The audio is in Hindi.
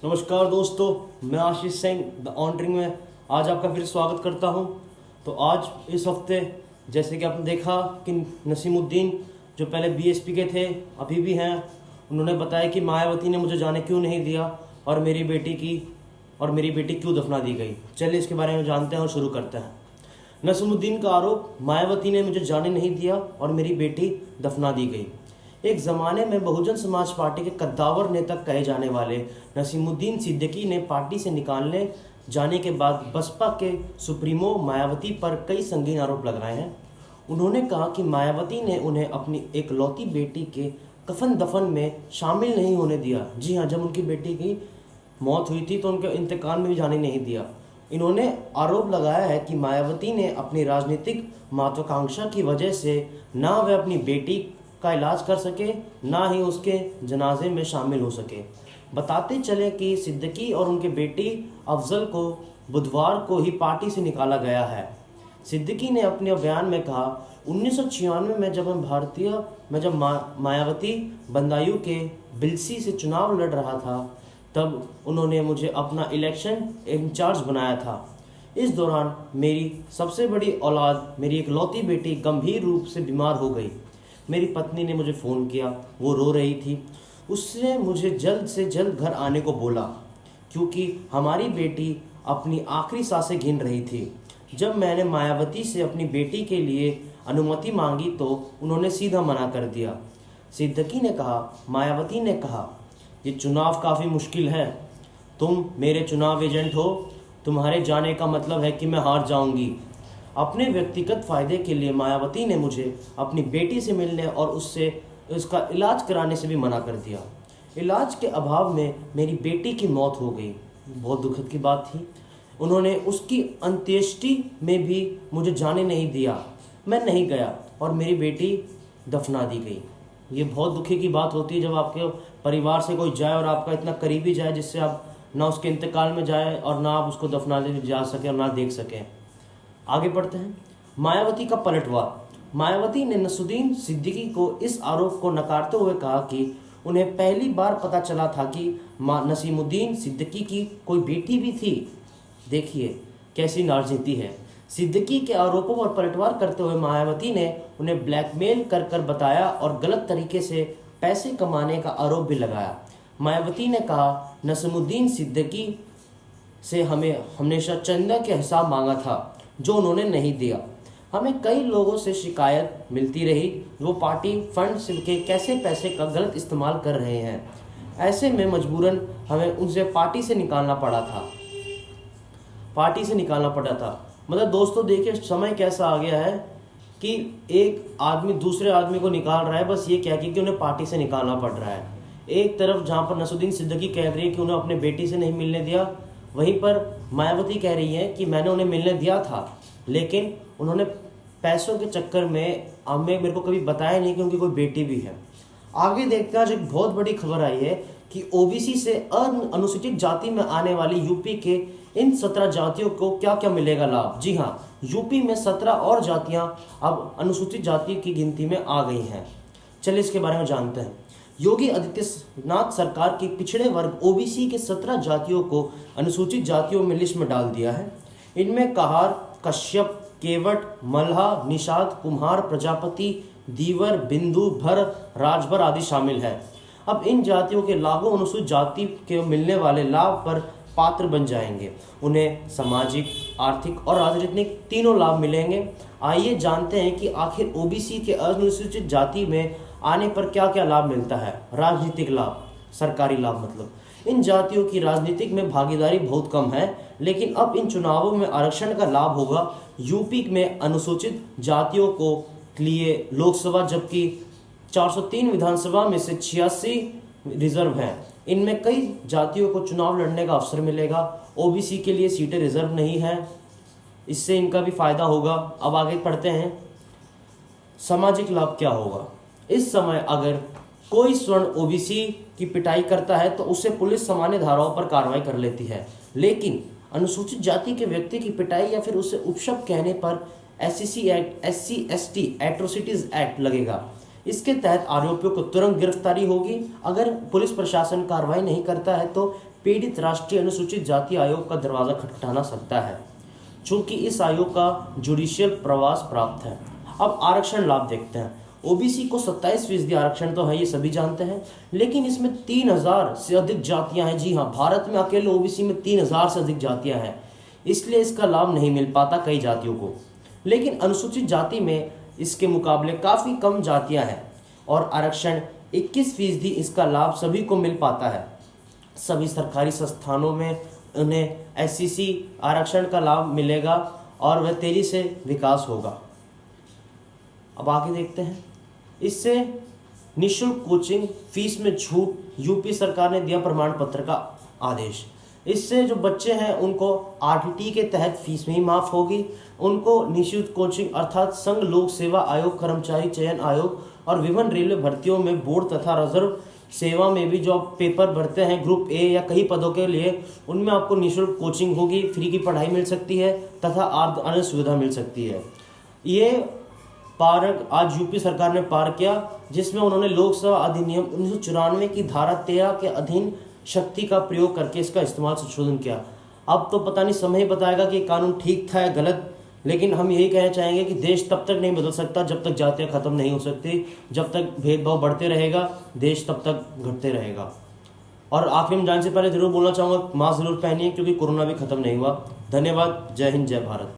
नमस्कार दोस्तों, मैं आशीष सिंह द ऑनरिंग में आज आपका फिर स्वागत करता हूं। तो आज इस हफ्ते जैसे कि आपने देखा कि नसीमुद्दीन जो पहले बीएसपी के थे अभी भी हैं, उन्होंने बताया कि मायावती ने मुझे जाने क्यों नहीं दिया और मेरी बेटी क्यों दफना दी गई। चलिए इसके बारे में जानते हैं और शुरू करते हैं। नसीमुद्दीन का आरोप, मायावती ने मुझे जाने नहीं दिया और मेरी बेटी दफना दी गई। एक ज़माने में बहुजन समाज पार्टी के कद्दावर नेता कहे जाने वाले नसीमुद्दीन सिद्दीकी ने पार्टी से निकालने जाने के बाद बसपा के सुप्रीमो मायावती पर कई संगीन आरोप लगाए हैं। उन्होंने कहा कि मायावती ने उन्हें अपनी एकलौती बेटी के कफन दफन में शामिल नहीं होने दिया। जी हाँ, जब उनकी बेटी की मौत हुई थी तो उनके इंतकाल में भी जाने नहीं दिया। इन्होंने आरोप लगाया है कि मायावती ने अपनी राजनीतिक महत्वाकांक्षा की वजह से ना वे अपनी बेटी का इलाज कर सके, ना ही उसके जनाजे में शामिल हो सके। बताते चले कि सिद्दीकी और उनके बेटी अफजल को बुधवार को ही पार्टी से निकाला गया है। सिद्दीकी ने अपने बयान में कहा, 1996 में जब मायावती बदायूं के बिलसी से चुनाव लड़ रहा था, तब उन्होंने मुझे अपना इलेक्शन इंचार्ज बनाया था। इस दौरान मेरी सबसे बड़ी औलाद, मेरी इकलौती बेटी गंभीर रूप से बीमार हो गई। मेरी पत्नी ने मुझे फ़ोन किया, वो रो रही थी। उसने मुझे जल्द से जल्द घर आने को बोला क्योंकि हमारी बेटी अपनी आखिरी सांसें गिन रही थी। जब मैंने मायावती से अपनी बेटी के लिए अनुमति मांगी तो उन्होंने सीधा मना कर दिया। सिद्दीकी ने कहा, मायावती ने कहा, ये चुनाव काफ़ी मुश्किल है, तुम मेरे चुनाव एजेंट हो, तुम्हारे जाने का मतलब है कि मैं हार जाऊंगी। अपने व्यक्तिगत फायदे के लिए मायावती ने मुझे अपनी बेटी से मिलने और उसका इलाज कराने से भी मना कर दिया। इलाज के अभाव में मेरी बेटी की मौत हो गई। बहुत दुखद की बात थी। उन्होंने उसकी अंत्येष्टि में भी मुझे जाने नहीं दिया। मैं नहीं गया और मेरी बेटी दफना दी गई। ये बहुत दुखी की बात होती है जब आपके परिवार से कोई जाए और आपका इतना करीबी जाए जिससे आप ना उसके इंतकाल में जाए और ना आप उसको दफनाने जा सकें और ना देख सकें। आगे बढ़ते हैं। मायावती का पलटवार। मायावती ने नसीमुद्दीन सिद्दीकी को इस आरोप को नकारते हुए कहा कि उन्हें पहली बार पता चला था कि नसीमुद्दीन सिद्दीकी की कोई बेटी भी थी। देखिए कैसी राजनीति है। सिद्दीकी के आरोपों पर पलटवार करते हुए मायावती ने उन्हें ब्लैकमेल कर बताया और गलत तरीके से पैसे कमाने का आरोप भी लगाया। मायावती ने कहा, नसीमुद्दीन सिद्दीकी से हमें हमेशा चंदा के हिसाब मांगा था जो उन्होंने नहीं दिया। हमें कई लोगों से शिकायत मिलती रही वो पार्टी फंड के कैसे पैसे का गलत इस्तेमाल कर रहे हैं। ऐसे में मजबूरन हमें उनसे पार्टी से निकालना पड़ा था। मतलब दोस्तों देखिए समय कैसा आ गया है कि एक आदमी दूसरे आदमी को निकाल रहा है बस ये कह के कि उन्हें पार्टी से निकालना पड़ रहा है। एक तरफ जहाँ पर नसीमुद्दीन सिद्दीकी कह रही है कि उन्हें अपने बेटी से नहीं मिलने दिया, वहीं पर मायावती कह रही है कि मैंने उन्हें मिलने दिया था लेकिन उन्होंने पैसों के चक्कर में मेरे को कभी बताया नहीं कि उनकी कोई बेटी भी है। आगे देखते हैं, आज एक बहुत बड़ी खबर आई है कि ओबीसी से अनुसूचित जाति में आने वाली यूपी के इन 17 जातियों को क्या क्या मिलेगा लाभ। जी हाँ, यूपी में 17 और जातियां अब अनुसूचित जाति की गिनती में आ गई हैं। चलिए इसके बारे में जानते हैं। योगी आदित्यनाथ सरकार की पिछड़े वर्ग ओबीसी के 17 जातियों को अनुसूचित जातियों में लिस्ट में डाल दिया है। इनमें कहार, कश्यप, केवट, मल्हा, निषाद, कुम्हार, प्रजापति, दीवर, बिंदु, भर, राजभर आदि शामिल है। अब इन जातियों के लागू अनुसूचित जाति के मिलने वाले लाभ पर पात्र बन जाएंगे। उन्हें सामाजिक, आर्थिक और राजनीतिक तीनों लाभ मिलेंगे। आइए जानते हैं कि आखिर ओबीसी के अनुसूचित जाति में आने पर क्या क्या लाभ मिलता है। राजनीतिक लाभ, सरकारी लाभ मतलब इन जातियों की राजनीतिक में भागीदारी बहुत कम है, लेकिन अब इन चुनावों में आरक्षण का लाभ होगा। यूपी में अनुसूचित जातियों को लिए लोकसभा जबकि 403 विधानसभा में से 86 रिजर्व हैं। इनमें कई जातियों को चुनाव लड़ने का अवसर मिलेगा। ओबीसी के लिए सीटें रिजर्व नहीं है, इससे इनका भी फायदा होगा। अब आगे पढ़ते हैं, सामाजिक लाभ क्या होगा। इस समय अगर कोई स्वर्ण ओबीसी की पिटाई करता है तो उसे पुलिस सामान्य धाराओं पर कार्रवाई कर लेती है, लेकिन अनुसूचित जाति के व्यक्ति की पिटाई या फिर उसे उपशब्द कहने पर SCC act, SC/ST atrocities act लगेगा। इसके तहत आरोपियों को तुरंत गिरफ्तारी होगी। अगर पुलिस प्रशासन कार्रवाई नहीं करता है तो पीड़ित राष्ट्रीय अनुसूचित जाति आयोग का दरवाज़ा खटखटाना सकता है, चूंकि इस आयोग का जुडिशियल प्रवास प्राप्त है। अब आरक्षण लाभ देखते हैं। ओबीसी को 27% आरक्षण तो है, ये सभी जानते हैं, लेकिन इसमें 3000 से अधिक जातियां हैं। जी हाँ, भारत में अकेले ओबीसी में 3000 से अधिक जातियां हैं, इसलिए इसका लाभ नहीं मिल पाता कई जातियों को। लेकिन अनुसूचित जाति में इसके मुकाबले काफ़ी कम जातियां हैं और आरक्षण 21% इसका लाभ सभी को मिल पाता है। सभी सरकारी संस्थानों में उन्हें एससीसी आरक्षण का लाभ मिलेगा और वह तेजी से विकास होगा। अब आगे देखते हैं। इससे निःशुल्क कोचिंग, फीस में छूट, यूपी सरकार ने दिया प्रमाण पत्र का आदेश। इससे जो बच्चे हैं उनको आरटीटी के तहत फीस में ही माफ़ होगी। उनको निःशुल्क कोचिंग अर्थात संघ लोक सेवा आयोग, कर्मचारी चयन आयोग और विभिन्न रेलवे भर्तियों में बोर्ड तथा रिजर्व सेवा में भी जो आप पेपर भरते हैं ग्रुप ए या कई पदों के लिए, उनमें आपको निःशुल्क कोचिंग होगी, फ्री की पढ़ाई मिल सकती है तथा अन्य सुविधा मिल सकती है। ये पार आज यूपी सरकार ने पार किया, जिसमें उन्होंने लोकसभा अधिनियम 1994 की धारा 13 के अधीन शक्ति का प्रयोग करके इसका इस्तेमाल संशोधन किया। अब तो पता नहीं समय ही बताएगा कि कानून ठीक था या गलत, लेकिन हम यही कहना चाहेंगे कि देश तब तक नहीं बदल सकता जब तक जातियाँ खत्म नहीं हो सकती। जब तक भेदभाव बढ़ते रहेगा, देश तब तक घटते रहेगा। और आखिर में जाने से पहले जरूर बोलना चाहूँगा, मास्क जरूर पहनिए क्योंकि कोरोना भी खत्म नहीं हुआ। धन्यवाद। जय हिंद, जय भारत।